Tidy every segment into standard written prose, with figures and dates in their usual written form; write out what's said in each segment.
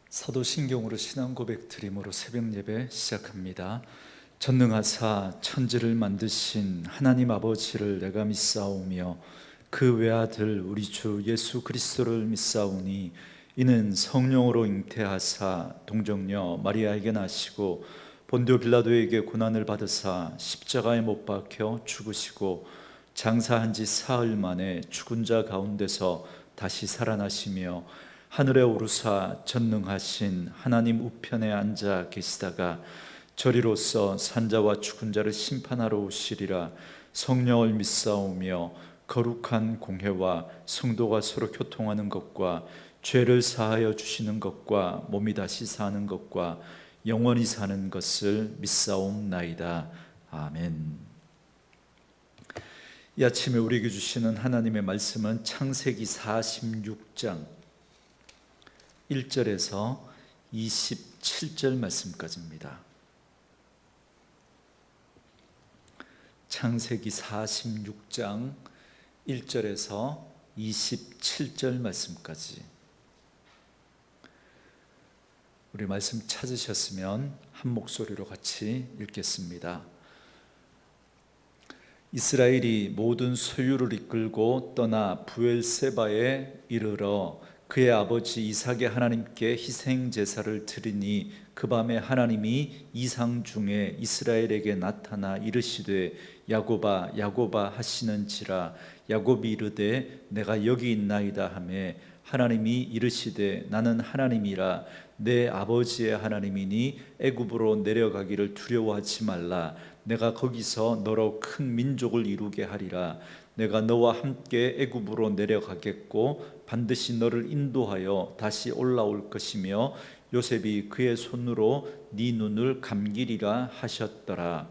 사도신경으로 신앙 고백 드림으로 새벽 예배 시작합니다. 전능하사 천지를 만드신 하나님 아버지를 내가 믿사오며 그 외아들 우리 주 예수 그리스도를 믿사오니 이는 성령으로 잉태하사 동정녀 마리아에게 나시고 본디오 빌라도에게 고난을 받으사 십자가에 못 박혀 죽으시고 장사한 지 사흘 만에 죽은 자 가운데서 다시 살아나시며 하늘에 오르사 전능하신 하나님 우편에 앉아 계시다가 저리로서 산자와 죽은 자를 심판하러 오시리라. 성령을 믿사오며 거룩한 공회와 성도가 서로 교통하는 것과 죄를 사하여 주시는 것과 몸이 다시 사는 것과 영원히 사는 것을 믿사옵나이다. 아멘. 이 아침에 우리에게 주시는 하나님의 말씀은 창세기 46장 1절에서 27절 말씀까지입니다. 창세기 46장 1절에서 27절 말씀까지. 우리 말씀 찾으셨으면 한 목소리로 같이 읽겠습니다. 이스라엘이 모든 소유를 이끌고 떠나 브엘세바에 이르러 그의 아버지 이삭의 하나님께 희생 제사를 드리니 그 밤에 하나님이 이상 중에 이스라엘에게 나타나 이르시되 야곱아 야곱아 하시는지라. 야곱이 이르되 내가 여기 있나이다 하며 하나님이 이르시되 나는 하나님이라 내 아버지의 하나님이니 애굽으로 내려가기를 두려워하지 말라. 내가 거기서 너로 큰 민족을 이루게 하리라. 내가 너와 함께 애굽으로 내려가겠고 반드시 너를 인도하여 다시 올라올 것이며 요셉이 그의 손으로 네 눈을 감기리라 하셨더라.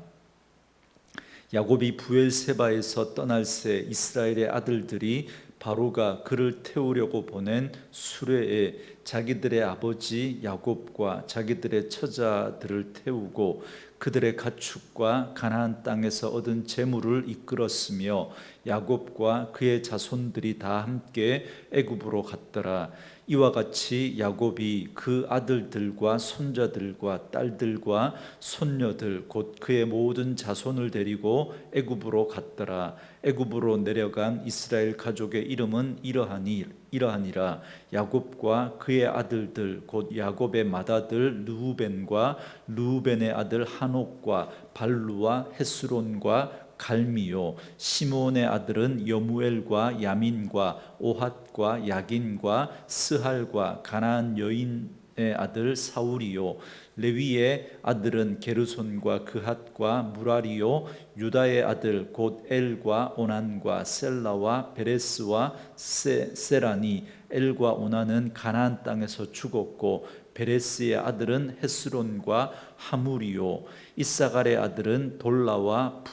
야곱이 브엘세바에서 떠날 새 이스라엘의 아들들이 바로가 그를 태우려고 보낸 수레에 자기들의 아버지 야곱과 자기들의 처자들을 태우고 그들의 가축과 가나안 땅에서 얻은 재물을 이끌었으며 야곱과 그의 자손들이 다 함께 애굽으로 갔더라. 이와 같이 야곱이 그 아들들과 손자들과 딸들과 손녀들 곧 그의 모든 자손을 데리고 애굽으로 갔더라. 애굽으로 내려간 이스라엘 가족의 이름은 이러하니라. 야곱과 그의 아들들 곧 야곱의 맏아들 르우벤과 르우벤의 아들 한옥과 발루와 헤스론과 갈미요. 시므온의 아들은 여무엘과 야민과 오핫과 야긴과 스할과 가나안 여인의 아들 사울이요. 레위의 아들은 게르손과 그핫과 무라리요. 유다의 아들 곧 엘과 오난과 셀라와 베레스와 세라니. 엘과 오난은 가나안 땅에서 죽었고 베레스의 아들은 헤스론과 하물이요. 이사갈의 아들은 돌라와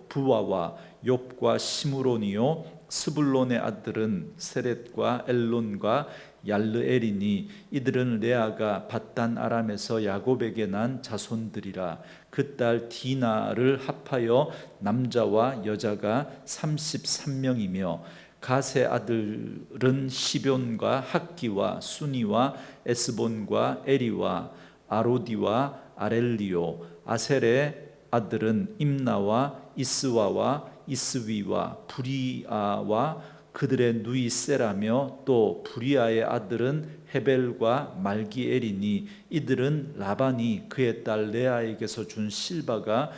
부와와 욥과 시므론이요. 스불론의 아들은 세렛과 엘론과 얄르엘이니 이들은 레아가 밧단 아람에서 야곱에게 난 자손들이라. 그 딸 디나를 합하여 남자와 여자가 33명이며 갓의 아들은 시뵈과 학기와 수니와 에스본과 에리와 아로디와 아렐리오. 아셀의 아들은 임나와 이스와와 이스위와 부리아와 그들의 누이 세라며 또 부리아의 아들은 헤벨과 말기엘이니 이들은 라반이 그의 딸 레아에게서 준 실바가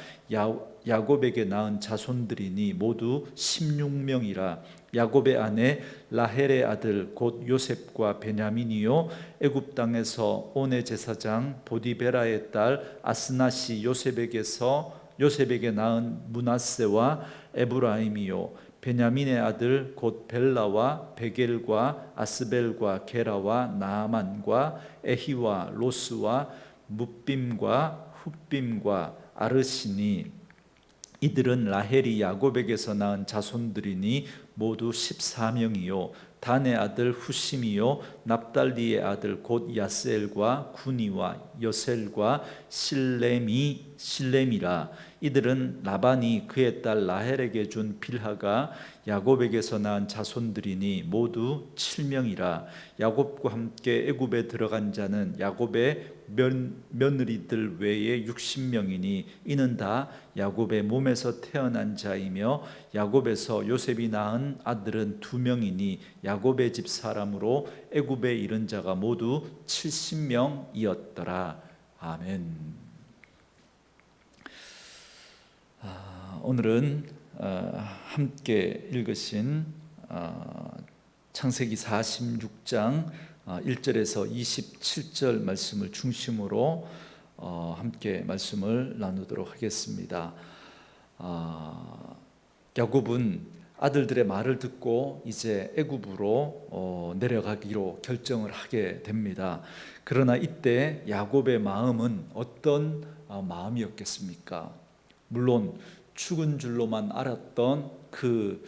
야곱에게 낳은 자손들이니 모두 16명이라. 야곱의 아내 라헬의 아들 곧 요셉과 베냐민이요. 애굽 땅에서 온의 제사장 보디베라의 딸 아스낫이 요셉에게 낳은 므낫세와 에브라임이요. 베냐민의 아들 곧 벨라와 베겔과 아스벨과 게라와 나아만과 에히와 로스와 뭇빔과 훗빔과 아르시니 이들은 라헬이 야곱에게서 낳은 자손들이니 모두 14명이요. 단의 아들 후심이요 납달리의 아들 곧 야스엘과 구니와 여셀과 실렘이라. 이들은 라반이 그의 딸 라헬에게 준 빌하가 야곱에게서 낳은 자손들이니 모두 7명이라. 야곱과 함께 애굽에 들어간 자는 야곱의 며느리들 외에 60명이니 이는 다 야곱의 몸에서 태어난 자이며 야곱에서 요셉이 낳은 아들은 2명이니 야곱의 집 사람으로 애굽에 이른 자가 모두 70명이었더라. 아멘. 오늘은 함께 읽으신 창세기 46장 1절에서 27절 말씀을 중심으로 함께 말씀을 나누도록 하겠습니다. 야곱은 아들들의 말을 듣고 이제 애굽으로 내려가기로 결정을 하게 됩니다. 그러나 이때 야곱의 마음은 어떤 마음이었겠습니까? 물론 죽은 줄로만 알았던 그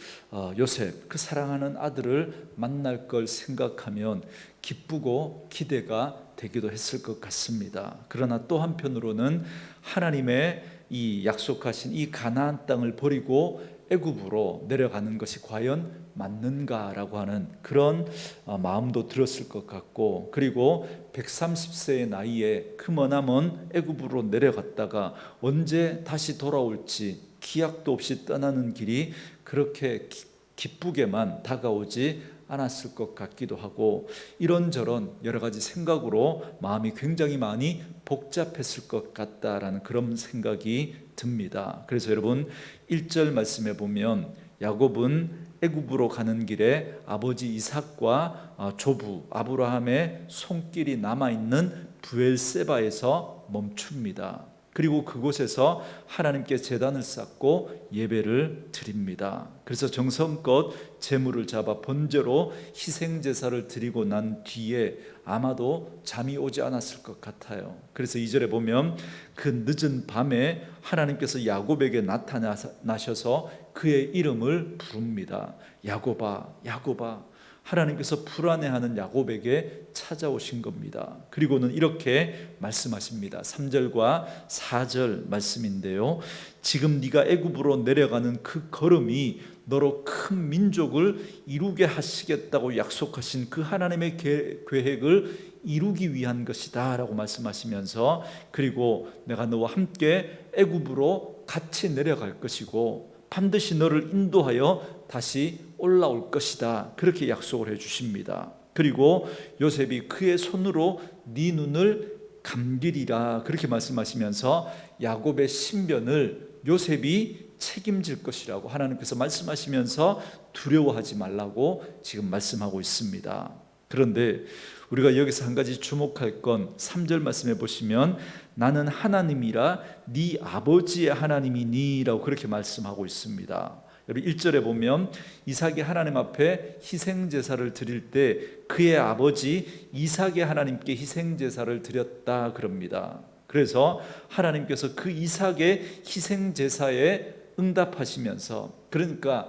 요셉, 그 사랑하는 아들을 만날 걸 생각하면 기쁘고 기대가 되기도 했을 것 같습니다. 그러나 또 한편으로는 하나님의 이 약속하신 이 가나안 땅을 버리고 애굽으로 내려가는 것이 과연 맞는가라고 하는 그런 마음도 들었을 것 같고, 그리고 130세의 나이에 그 머나먼 애굽으로 내려갔다가 언제 다시 돌아올지 기약도 없이 떠나는 길이 그렇게 기쁘게만 다가오지 않았을 것 같기도 하고, 이런저런 여러 가지 생각으로 마음이 굉장히 많이 복잡했을 것 같다라는 그런 생각이 듭니다. 그래서 여러분 1절 말씀에 보면 야곱은 애굽으로 가는 길에 아버지 이삭과 조부 아브라함의 손길이 남아있는 브엘세바에서 멈춥니다. 그리고 그곳에서 하나님께 제단을 쌓고 예배를 드립니다. 그래서 정성껏 제물을 잡아 번제로 희생제사를 드리고 난 뒤에 아마도 잠이 오지 않았을 것 같아요. 그래서 2절에 보면 그 늦은 밤에 하나님께서 야곱에게 나타나셔서 그의 이름을 부릅니다. 야곱아, 야곱아. 하나님께서 불안해하는 야곱에게 찾아오신 겁니다. 그리고는 이렇게 말씀하십니다. 3절과 4절 말씀인데요, 지금 네가 애굽으로 내려가는 그 걸음이 너로 큰 민족을 이루게 하시겠다고 약속하신 그 하나님의 계획을 이루기 위한 것이다 라고 말씀하시면서, 그리고 내가 너와 함께 애굽으로 같이 내려갈 것이고 반드시 너를 인도하여 다시 올라올 것이다, 그렇게 약속을 해주십니다. 그리고 요셉이 그의 손으로 네 눈을 감기리라, 그렇게 말씀하시면서 야곱의 신변을 요셉이 책임질 것이라고 하나님께서 말씀하시면서 두려워하지 말라고 지금 말씀하고 있습니다. 그런데 우리가 여기서 한 가지 주목할 건 3절 말씀해 보시면 나는 하나님이라 네 아버지의 하나님이니 라고 그렇게 말씀하고 있습니다. 여러분 1절에 보면 이삭이 하나님 앞에 희생제사를 드릴 때 그의 아버지 이삭의 하나님께 희생제사를 드렸다 그럽니다. 그래서 하나님께서 그 이삭의 희생제사에 응답하시면서, 그러니까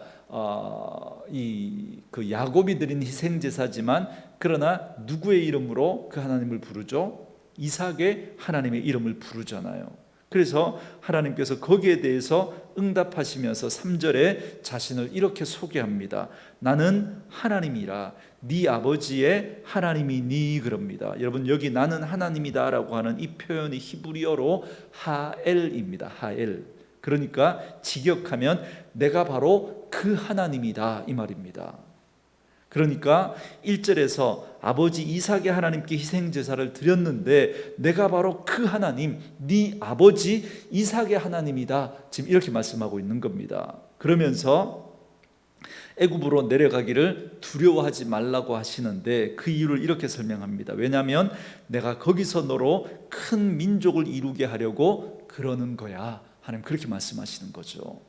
그 야곱이 드린 희생제사지만 그러나 누구의 이름으로 그 하나님을 부르죠? 이삭의 하나님의 이름을 부르잖아요. 그래서 하나님께서 거기에 대해서 응답하시면서 3절에 자신을 이렇게 소개합니다. 나는 하나님이라 네 아버지의 하나님이니 그럽니다. 여러분 여기 나는 하나님이다 라고 하는 이 표현이 히브리어로 하엘입니다. 하엘. 그러니까 직역하면 내가 바로 그 하나님이다 이 말입니다. 그러니까 1절에서 아버지 이삭의 하나님께 희생제사를 드렸는데 내가 바로 그 하나님, 네 아버지 이삭의 하나님이다, 지금 이렇게 말씀하고 있는 겁니다. 그러면서 애굽으로 내려가기를 두려워하지 말라고 하시는데 그 이유를 이렇게 설명합니다. 왜냐하면 내가 거기서 너로 큰 민족을 이루게 하려고 그러는 거야, 하나님 그렇게 말씀하시는 거죠.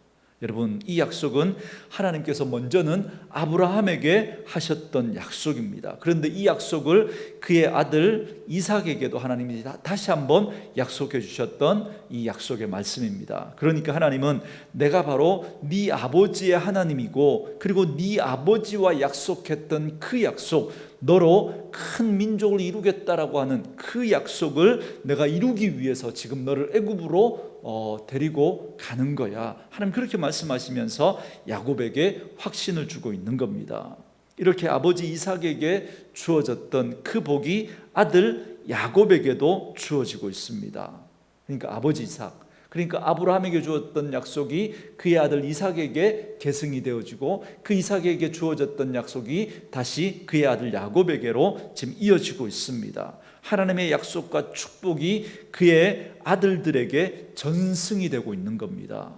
여러분, 이 약속은 하나님께서 먼저는 아브라함에게 하셨던 약속입니다. 그런데 이 약속을 그의 아들 이삭에게도 하나님이 다시 한번 약속해 주셨던 이 약속의 말씀입니다. 그러니까 하나님은 내가 바로 네 아버지의 하나님이고, 그리고 네 아버지와 약속했던 그 약속, 너로 큰 민족을 이루겠다라고 하는 그 약속을 내가 이루기 위해서 지금 너를 애굽으로 데리고 가는 거야. 하나님 그렇게 말씀하시면서 야곱에게 확신을 주고 있는 겁니다. 이렇게 아버지 이삭에게 주어졌던 그 복이 아들 야곱에게도 주어지고 있습니다. 그러니까 아버지 이삭, 그러니까 아브라함에게 주었던 약속이 그의 아들 이삭에게 계승이 되어지고, 그 이삭에게 주어졌던 약속이 다시 그의 아들 야곱에게로 지금 이어지고 있습니다. 하나님의 약속과 축복이 그의 아들들에게 전승이 되고 있는 겁니다.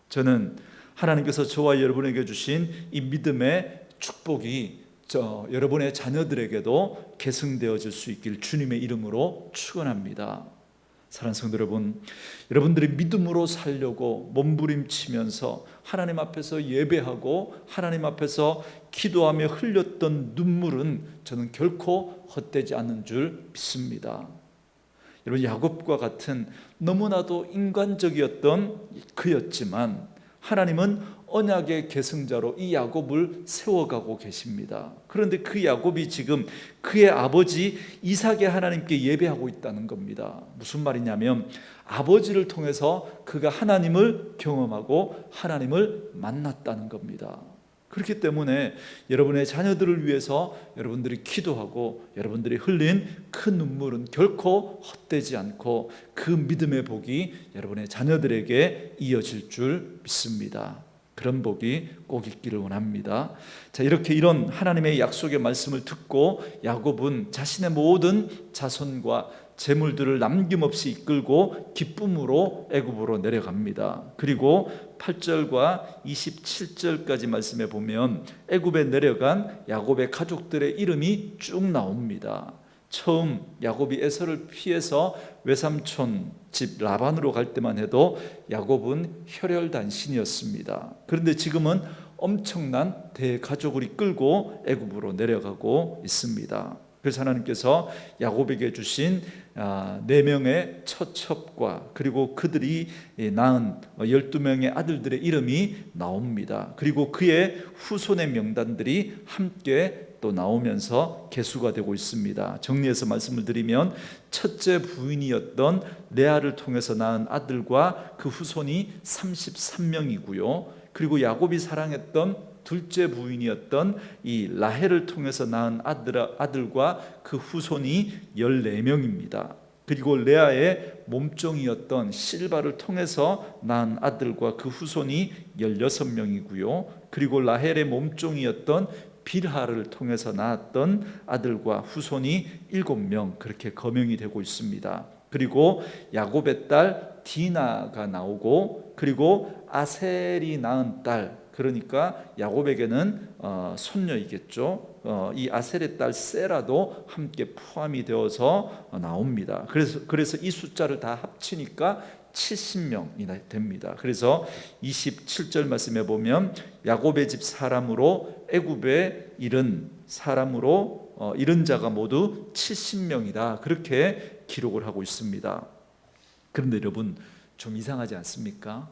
저는 하나님께서 저와 여러분에게 주신 이 믿음의 축복이 여러분의 자녀들에게도 계승되어질 수 있길 주님의 이름으로 축원합니다. 사랑하는 성도 여러분, 여러분들이 믿음으로 살려고 몸부림치면서 하나님 앞에서 예배하고 하나님 앞에서 기도하며 흘렸던 눈물은 저는 결코 헛되지 않는 줄 믿습니다. 여러분, 야곱과 같은 너무나도 인간적이었던 그였지만 하나님은 언약의 계승자로 이 야곱을 세워가고 계십니다. 그런데 그 야곱이 지금 그의 아버지 이삭의 하나님께 예배하고 있다는 겁니다. 무슨 말이냐면 아버지를 통해서 그가 하나님을 경험하고 하나님을 만났다는 겁니다. 그렇기 때문에 여러분의 자녀들을 위해서 여러분들이 기도하고 여러분들이 흘린 그 눈물은 결코 헛되지 않고 그 믿음의 복이 여러분의 자녀들에게 이어질 줄 믿습니다. 그런 복이 꼭 있기를 원합니다. 자, 이렇게 이런 하나님의 약속의 말씀을 듣고 야곱은 자신의 모든 자손과 재물들을 남김없이 이끌고 기쁨으로 애굽으로 내려갑니다. 그리고 8절과 27절까지 말씀해 보면 애굽에 내려간 야곱의 가족들의 이름이 쭉 나옵니다. 처음 야곱이 에서를 피해서 외삼촌 집 라반으로 갈 때만 해도 야곱은 혈혈단신이었습니다. 그런데 지금은 엄청난 대가족을 이끌고 애굽으로 내려가고 있습니다. 그래서 하나님께서 야곱에게 주신 4명의 처첩과 그리고 그들이 낳은 12명의 아들들의 이름이 나옵니다. 그리고 그의 후손의 명단들이 함께 또 나오면서 계수가 되고 있습니다. 정리해서 말씀을 드리면 첫째 부인이었던 레아를 통해서 낳은 아들과 그 후손이 33명이고요. 그리고 야곱이 사랑했던 둘째 부인이었던 이 라헬을 통해서 낳은 아들과 그 후손이 14명입니다. 그리고 레아의 몸종이었던 실바를 통해서 낳은 아들과 그 후손이 16명이고요. 그리고 라헬의 몸종이었던 빌하를 통해서 낳았던 아들과 후손이 7명, 그렇게 거명이 되고 있습니다. 그리고 야곱의 딸 디나가 나오고, 그리고 아셀이 낳은 딸, 그러니까 야곱에게는 손녀이겠죠. 이 아셀의 딸 세라도 함께 포함이 되어서 나옵니다. 그래서 이 숫자를 다 합치니까 70명이 됩니다. 그래서 27절 말씀에 보면 야곱의 집 사람으로 애굽에 이른 사람으로 이른 자가 모두 70명이다. 그렇게 기록을 하고 있습니다. 그런데 여러분, 좀 이상하지 않습니까?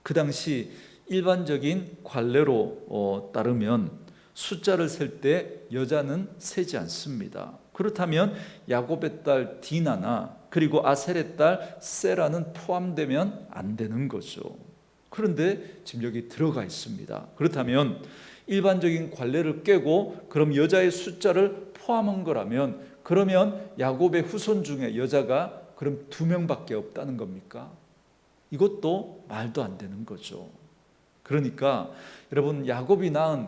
그 당시 일반적인 관례로 따르면 숫자를 셀 때 여자는 세지 않습니다. 그렇다면 야곱의 딸 디나나 그리고 아셀의 딸 세라는 포함되면 안 되는 거죠. 그런데 지금 여기 들어가 있습니다. 그렇다면 일반적인 관례를 깨고 그럼 여자의 숫자를 포함한 거라면, 그러면 야곱의 후손 중에 여자가 그럼 2명밖에 없다는 겁니까? 이것도 말도 안 되는 거죠. 그러니까 여러분, 야곱이 낳은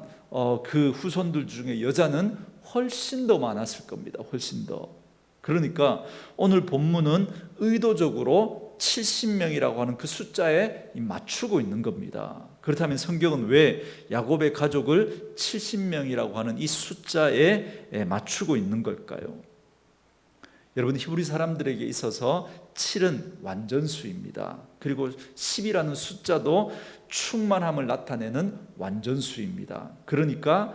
그 후손들 중에 여자는 훨씬 더 많았을 겁니다. 훨씬 더. 그러니까 오늘 본문은 의도적으로 70명이라고 하는 그 숫자에 맞추고 있는 겁니다. 그렇다면 성경은 왜 야곱의 가족을 70명이라고 하는 이 숫자에 맞추고 있는 걸까요? 여러분, 히브리 사람들에게 있어서 7은 완전수입니다. 그리고 10이라는 숫자도 충만함을 나타내는 완전수입니다. 그러니까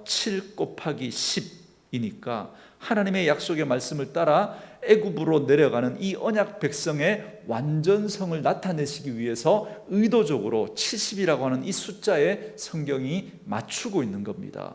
7 곱하기 10이니까 하나님의 약속의 말씀을 따라 애굽으로 내려가는 이 언약 백성의 완전성을 나타내시기 위해서 의도적으로 70이라고 하는 이 숫자에 성경이 맞추고 있는 겁니다.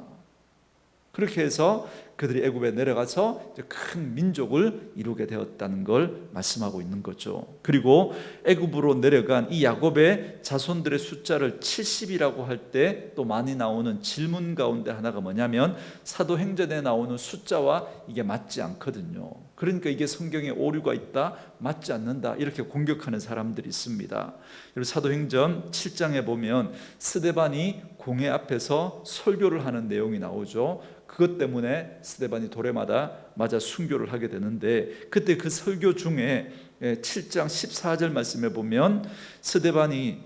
그렇게 해서 그들이 애굽에 내려가서 이제 큰 민족을 이루게 되었다는 걸 말씀하고 있는 거죠. 그리고 애굽으로 내려간 이 야곱의 자손들의 숫자를 70이라고 할 때 또 많이 나오는 질문 가운데 하나가 뭐냐면 사도행전에 나오는 숫자와 이게 맞지 않거든요. 그러니까 이게 성경에 오류가 있다, 맞지 않는다 이렇게 공격하는 사람들이 있습니다. 그리고 사도행전 7장에 보면 스데반이 공회 앞에서 설교를 하는 내용이 나오죠. 그것 때문에 스데반이 돌에 맞아 순교를 하게 되는데, 그때 그 설교 중에 7장 14절 말씀에 보면 스데반이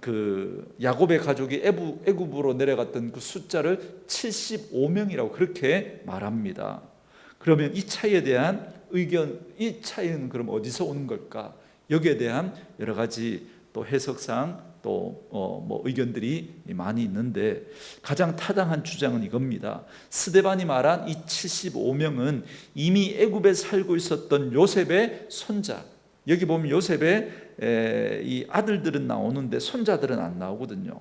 그 야곱의 가족이 애굽으로 내려갔던 그 숫자를 75명이라고 그렇게 말합니다. 그러면 이 차이에 대한 의견, 이 차이는 그럼 어디서 오는 걸까? 여기에 대한 여러 가지 또 해석상 또 뭐 의견들이 많이 있는데, 가장 타당한 주장은 이겁니다. 스데반이 말한 이 75명은 이미 애굽에 살고 있었던 요셉의 손자, 여기 보면 요셉의 이 아들들은 나오는데 손자들은 안 나오거든요.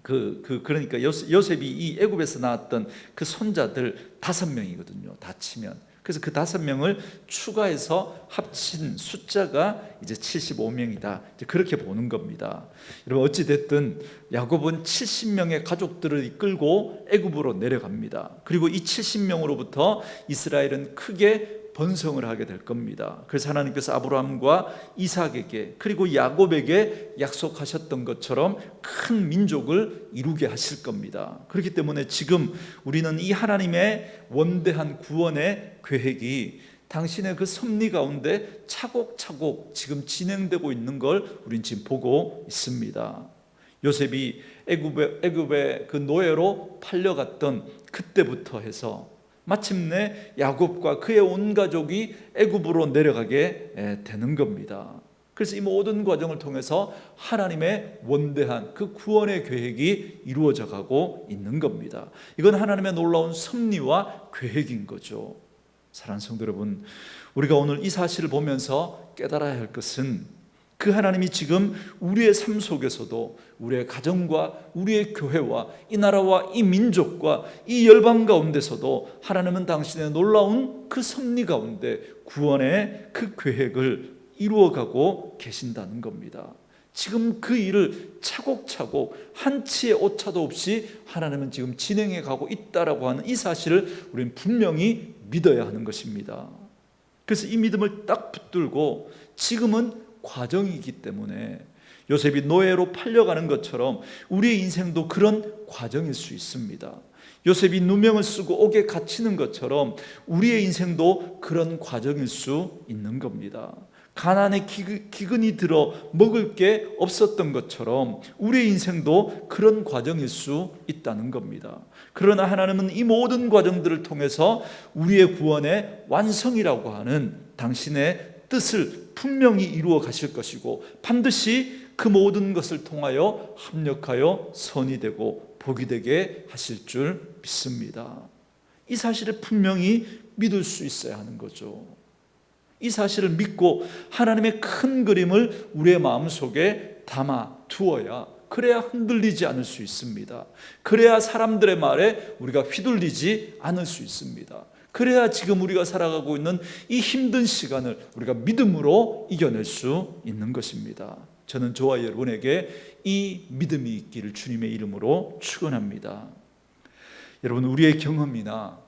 그러니까 요셉이 이 애굽에서 나왔던 그 손자들 5명이거든요. 다 치면. 그래서 그 5명을 추가해서 합친 숫자가 이제 75명이다. 이제 그렇게 보는 겁니다. 여러분, 어찌 됐든 야곱은 70명의 가족들을 이끌고 애굽으로 내려갑니다. 그리고 이 70명으로부터 이스라엘은 크게 번성을 하게 될 겁니다. 그래서 하나님께서 아브라함과 이삭에게 그리고 야곱에게 약속하셨던 것처럼 큰 민족을 이루게 하실 겁니다. 그렇기 때문에 지금 우리는 이 하나님의 원대한 구원의 계획이 당신의 그 섭리 가운데 차곡차곡 지금 진행되고 있는 걸 우린 지금 보고 있습니다. 요셉이 애굽의 그 노예로 팔려갔던 그때부터 해서 마침내 야곱과 그의 온 가족이 애굽으로 내려가게 되는 겁니다. 그래서 이 모든 과정을 통해서 하나님의 원대한 그 구원의 계획이 이루어져 가고 있는 겁니다. 이건 하나님의 놀라운 섭리와 계획인 거죠. 사랑하는 성도 여러분, 우리가 오늘 이 사실을 보면서 깨달아야 할 것은 그 하나님이 지금 우리의 삶 속에서도 우리의 가정과 우리의 교회와 이 나라와 이 민족과 이 열방 가운데서도 하나님은 당신의 놀라운 그 섭리 가운데 구원의 그 계획을 이루어가고 계신다는 겁니다. 지금 그 일을 차곡차곡 한치의 오차도 없이 하나님은 지금 진행해 가고 있다라고 하는 이 사실을 우리는 분명히 믿어야 하는 것입니다. 그래서 이 믿음을 딱 붙들고 지금은 과정이기 때문에 요셉이 노예로 팔려가는 것처럼 우리의 인생도 그런 과정일 수 있습니다. 요셉이 누명을 쓰고 옥에 갇히는 것처럼 우리의 인생도 그런 과정일 수 있는 겁니다. 가난의 기근이 들어 먹을 게 없었던 것처럼 우리의 인생도 그런 과정일 수 있다는 겁니다. 그러나 하나님은 이 모든 과정들을 통해서 우리의 구원의 완성이라고 하는 당신의 뜻을 분명히 이루어 가실 것이고 반드시 그 모든 것을 통하여 합력하여 선이 되고 복이 되게 하실 줄 믿습니다. 이 사실을 분명히 믿을 수 있어야 하는 거죠. 이 사실을 믿고 하나님의 큰 그림을 우리의 마음속에 담아 두어야, 그래야 흔들리지 않을 수 있습니다. 그래야 사람들의 말에 우리가 휘둘리지 않을 수 있습니다. 그래야 지금 우리가 살아가고 있는 이 힘든 시간을 우리가 믿음으로 이겨낼 수 있는 것입니다. 저는 저와 여러분에게 이 믿음이 있기를 주님의 이름으로 축원합니다. 여러분, 우리의 경험이나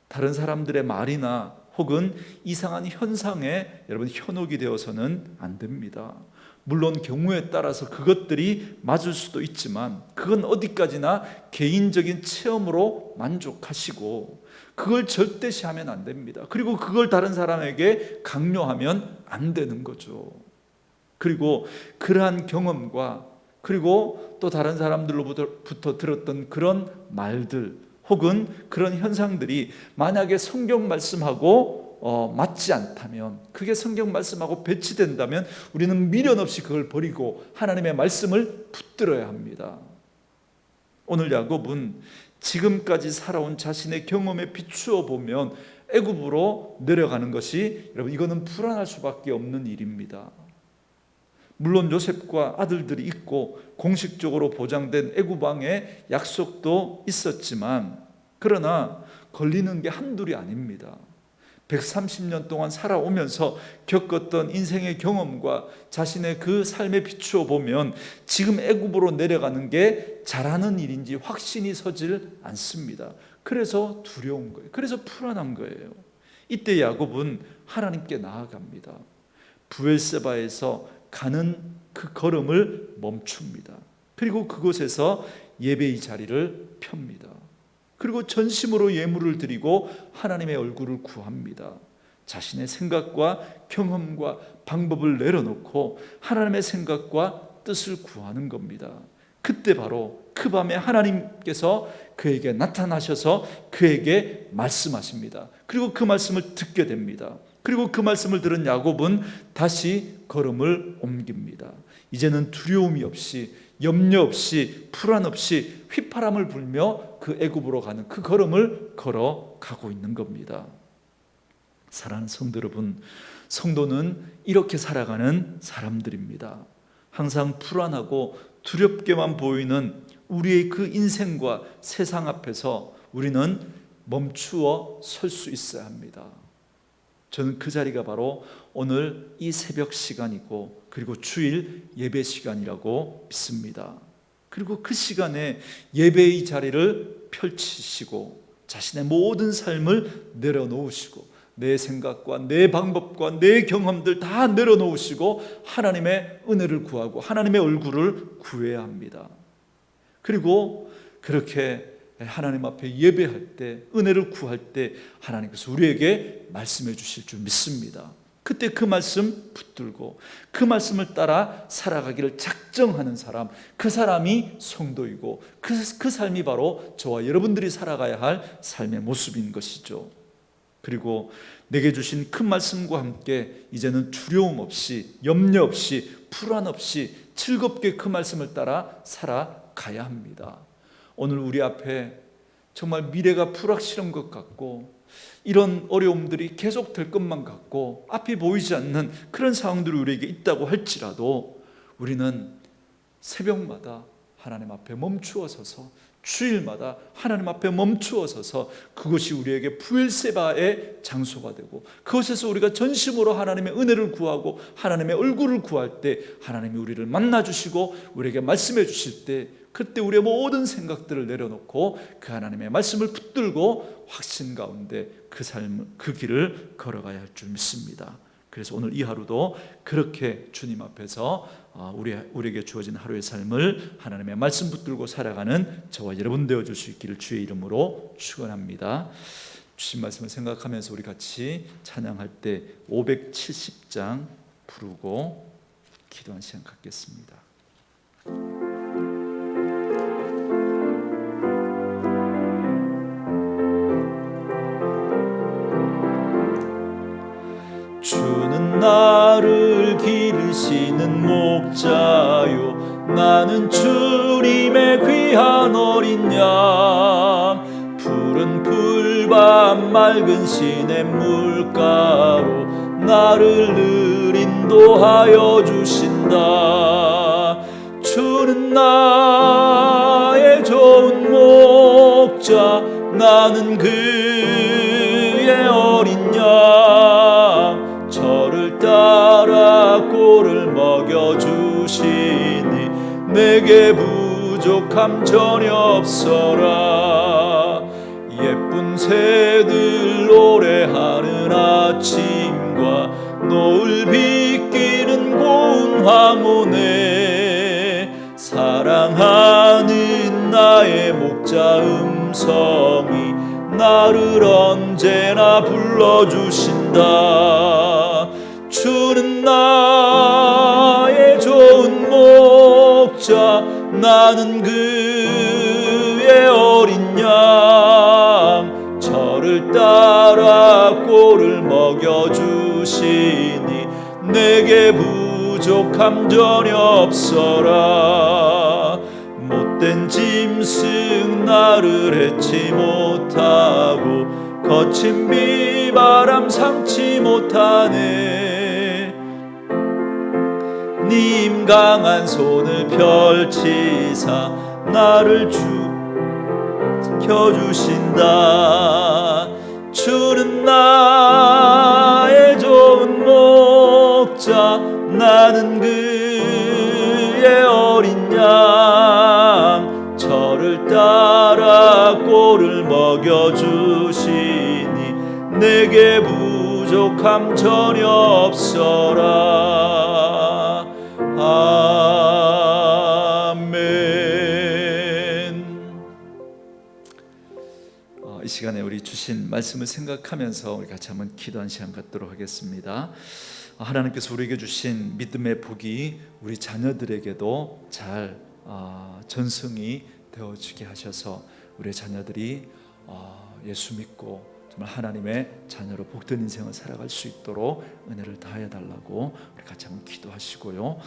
다른 사람들의 말이나 혹은 이상한 현상에 여러분 현혹이 되어서는 안 됩니다. 물론 경우에 따라서 그것들이 맞을 수도 있지만 그건 어디까지나 개인적인 체험으로 만족하시고 그걸 절대시하면 안 됩니다. 그리고 그걸 다른 사람에게 강요하면 안 되는 거죠. 그리고 그러한 경험과 그리고 또 다른 사람들로부터 들었던 그런 말들 혹은 그런 현상들이 만약에 성경 말씀하고 맞지 않다면, 그게 성경 말씀하고 배치된다면 우리는 미련 없이 그걸 버리고 하나님의 말씀을 붙들어야 합니다. 오늘 야곱은 지금까지 살아온 자신의 경험에 비추어 보면 애굽으로 내려가는 것이, 여러분, 이거는 불안할 수밖에 없는 일입니다. 물론 요셉과 아들들이 있고 공식적으로 보장된 애굽 왕의 약속도 있었지만, 그러나 걸리는 게 한둘이 아닙니다. 130년 동안 살아오면서 겪었던 인생의 경험과 자신의 그 삶에 비추어 보면 지금 애굽으로 내려가는 게 잘하는 일인지 확신이 서질 않습니다. 그래서 두려운 거예요. 그래서 불안한 거예요. 이때 야곱은 하나님께 나아갑니다. 브엘세바에서 가는 그 걸음을 멈춥니다. 그리고 그곳에서 예배의 자리를 펴니다. 그리고 전심으로 예물을 드리고 하나님의 얼굴을 구합니다. 자신의 생각과 경험과 방법을 내려놓고 하나님의 생각과 뜻을 구하는 겁니다. 그때 바로 그 밤에 하나님께서 그에게 나타나셔서 그에게 말씀하십니다. 그리고 그 말씀을 듣게 됩니다. 그리고 그 말씀을 들은 야곱은 다시 걸음을 옮깁니다. 이제는 두려움이 없이, 염려 없이, 불안 없이 휘파람을 불며 그 애굽으로 가는 그 걸음을 걸어가고 있는 겁니다. 사랑하는 성도 여러분, 성도는 이렇게 살아가는 사람들입니다. 항상 불안하고 두렵게만 보이는 우리의 그 인생과 세상 앞에서 우리는 멈추어 설 수 있어야 합니다. 저는 그 자리가 바로 오늘 이 새벽 시간이고, 그리고 주일 예배 시간이라고 믿습니다. 그리고 그 시간에 예배의 자리를 펼치시고 자신의 모든 삶을 내려놓으시고 내 생각과 내 방법과 내 경험들 다 내려놓으시고 하나님의 은혜를 구하고 하나님의 얼굴을 구해야 합니다. 그리고 그렇게 하나님 앞에 예배할 때, 은혜를 구할 때 하나님께서 우리에게 말씀해 주실 줄 믿습니다. 그때 그 말씀 붙들고 그 말씀을 따라 살아가기를 작정하는 사람, 그 사람이 성도이고 그 삶이 바로 저와 여러분들이 살아가야 할 삶의 모습인 것이죠. 그리고 내게 주신 그 말씀과 함께 이제는 두려움 없이, 염려 없이, 불안 없이 즐겁게 그 말씀을 따라 살아가야 합니다. 오늘 우리 앞에 정말 미래가 불확실한 것 같고 이런 어려움들이 계속 될 것만 같고 앞이 보이지 않는 그런 상황들이 우리에게 있다고 할지라도 우리는 새벽마다 하나님 앞에 멈추어 서서, 주일마다 하나님 앞에 멈추어 서서 그것이 우리에게 브엘세바의 장소가 되고 그것에서 우리가 전심으로 하나님의 은혜를 구하고 하나님의 얼굴을 구할 때 하나님이 우리를 만나주시고 우리에게 말씀해 주실 때, 그때 우리의 모든 생각들을 내려놓고 그 하나님의 말씀을 붙들고 확신 가운데 그 삶, 그 길을 걸어가야 할 줄 믿습니다. 그래서 오늘 이 하루도 그렇게 주님 앞에서 우리에게 주어진 하루의 삶을 하나님의 말씀 붙들고 살아가는 저와 여러분 되어줄 수 있기를 주의 이름으로 축원합니다. 주신 말씀을 생각하면서 우리 같이 찬양할 때 570장 부르고 기도한 시간 갖겠습니다. 주는 나를 기르시는 목자요, 나는 주님의 귀한 어린 양. 푸른 풀밭 맑은 시냇 물가로 나를 늘 인도하여 주신다. 주는 나의 좋은 목자, 나는 그의 어린 양. 저를 따라 꼴을 먹여주시니 내게 부족함 전혀 없어라. 예쁜 새들 노래하는 아침과 노을 비끼는 고운 황혼에 사랑하는 나의 목자 음성이 나를 언제나 불러주신다. 주는 나의 좋은 목자, 나는 그의 어린 양. 저를 따라 꼴을 먹여주시니 내게 부족함 전혀 없어라. 못된 짐승 나를 해치 못하고 거친 비바람 상치 못하네. 님 강한 손을 펼치사 나를 지켜주신다. 주는 나의 좋은 목자, 나는 그의 어린 양. 저를 따라 꼴을 먹여주시니 내게 부족함 전혀 없어라. 아멘. 이 시간에 우리 주신 말씀을 생각하면서 우리 같이 한번 기도한 시간 갖도록 하겠습니다. 하나님께서 우리에게 주신 믿음의 복이 우리 자녀들에게도 잘 전승이 되어지게 하셔서 우리 자녀들이 예수 믿고 정말 하나님의 자녀로 복된 인생을 살아갈 수 있도록 은혜를 다해 달라고 우리 같이 한번 기도하시고요.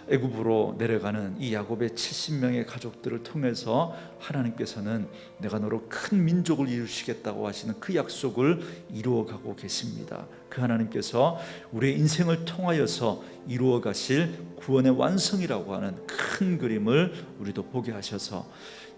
애굽으로 내려가는 이 야곱의 70명의 가족들을 통해서 하나님께서는 내가 너로 큰 민족을 이루시겠다고 하시는 그 약속을 이루어가고 계십니다. 그 하나님께서 우리의 인생을 통하여서 이루어 가실 구원의 완성이라고 하는 큰 그림을 우리도 보게 하셔서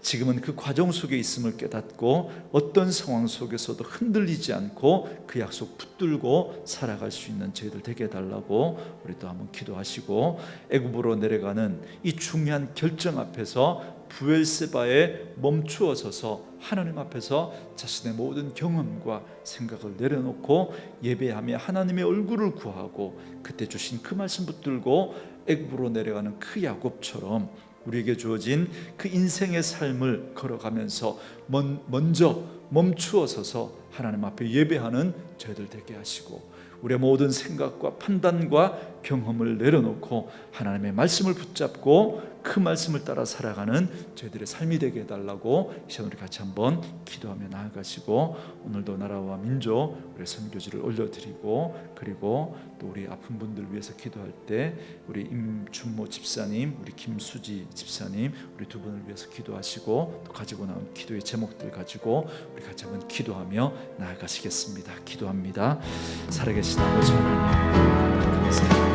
지금은 그 과정 속에 있음을 깨닫고 어떤 상황 속에서도 흔들리지 않고 그 약속 붙들고 살아갈 수 있는 저희들 되게 해달라고 우리 또 한번 기도하시고, 애굽으로 내려가는 이 중요한 결정 앞에서 부엘세바에 멈추어 서서 하나님 앞에서 자신의 모든 경험과 생각을 내려놓고 예배하며 하나님의 얼굴을 구하고 그때 주신 그 말씀 붙들고 애굽으로 내려가는 그 야곱처럼 우리에게 주어진 그 인생의 삶을 걸어가면서 먼저 멈추어 서서 하나님 앞에 예배하는 저희들 되게 하시고, 우리의 모든 생각과 판단과 경험을 내려놓고 하나님의 말씀을 붙잡고 그 말씀을 따라 살아가는 저희들의 삶이 되게 해달라고 이 시간 우리 같이 한번 기도하며 나아가시고, 오늘도 나라와 민족 우리 선교지를 올려드리고, 그리고 또 우리 아픈 분들 위해서 기도할 때 우리 임준모 집사님, 우리 김수지 집사님, 우리 두 분을 위해서 기도하시고, 또 가지고 나온 기도의 제목들 가지고 우리 같이 한번 기도하며 나아가시겠습니다. 기도합니다. 살아계신 아버지 하나님, 감사합니다.